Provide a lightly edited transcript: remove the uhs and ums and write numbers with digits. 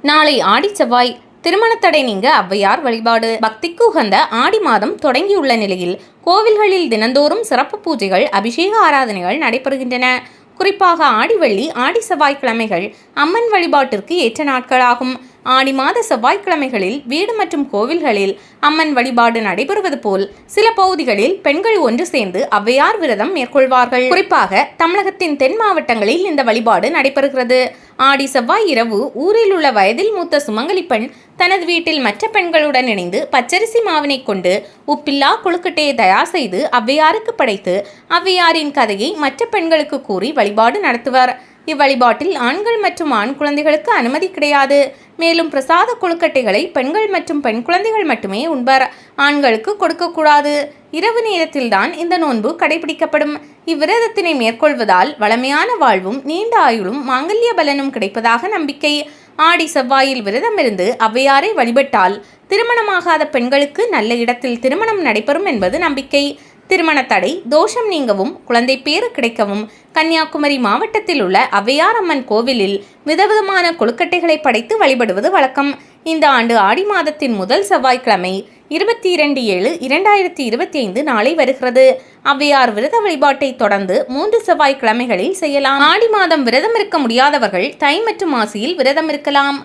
நாளை ஆடி செவ்வாய். திருமணத்தடை நீங்க ஔவையார் வழிபாடு. பக்திக்கு உகந்த ஆடி மாதம் தொடங்கியுள்ள நிலையில் கோவில்களில் தினந்தோறும் சிறப்பு பூஜைகள், அபிஷேக ஆராதனைகள் நடைபெறுகின்றன. குறிப்பாக ஆடி வெள்ளி, ஆடி செவ்வாய்க்கிழமைகள் அம்மன் வழிபாட்டிற்கு ஏற்ற நாட்களாகும். ஆடி மாத செவ்வாய்க்கிழமைகளில் வீடு மற்றும் கோவில்களில் அம்மன் வழிபாடு நடைபெறுவது போல் சில பகுதிகளில் பெண்கள் ஒன்று சேர்ந்து ஔவையார் விரதம் மேற்கொள்வார்கள். குறிப்பாக தமிழகத்தின் தென் மாவட்டங்களில் இந்த வழிபாடு நடைபெறுகிறது. ஆடி செவ்வாய் இரவு ஊரில் உள்ள வயதில் மூத்த சுமங்கலி பெண் தனது வீட்டில் மற்ற பெண்களுடன் இணைந்து பச்சரிசி மாவினை கொண்டு உப்பில்லா கொழுக்கட்டையை தயார் செய்து ஔவையாருக்கு படைத்து ஔவையாரின் கதையை மற்ற பெண்களுக்கு கூறி வழிபாடு நடத்துவர். இவ்வழிபாட்டில் ஆண்கள் மற்றும் ஆண் குழந்தைகளுக்கு அனுமதி கிடையாது. மேலும் பிரசாத கொழுக்கட்டைகளை பெண்கள் மற்றும் பெண் குழந்தைகள் மட்டுமே உண்பர். ஆண்களுக்கு கொடுக்கக்கூடாது. இரவு நேரத்தில்தான் இந்த நோன்பு கடைபிடிக்கப்படும். இவ்விரதத்தினை மேற்கொள்வதால் வளமையான வாழ்வும் நீண்ட ஆயுளும் மாங்கல்ய பலனும் கிடைப்பதாக நம்பிக்கை. ஆடி செவ்வாயில் விரதமிருந்து ஔவையாரை வழிபட்டால் திருமணமாகாத பெண்களுக்கு நல்ல இடத்தில் திருமணம் நடைபெறும் என்பது நம்பிக்கை. திருமண தடை, தோஷம் நீங்கவும், குழந்தை பேறு கிடைக்கவும் கன்னியாகுமரி மாவட்டத்தில் உள்ள ஔவையார் அம்மன் கோவிலில் விதவிதமான கொழுக்கட்டைகளை படைத்து வழிபடுவது வழக்கம். இந்த ஆண்டு ஆடி மாதத்தின் முதல் செவ்வாய்க்கிழமை 22/7/2025 நாளை வருகிறது. ஔவையார் விரத வழிபாட்டை தொடர்ந்து 3 செவ்வாய்க்கிழமைகளில் செய்யலாம். ஆடி மாதம் விரதம் இருக்க முடியாதவர்கள் தை மற்றும் மாசியில் விரதம் இருக்கலாம்.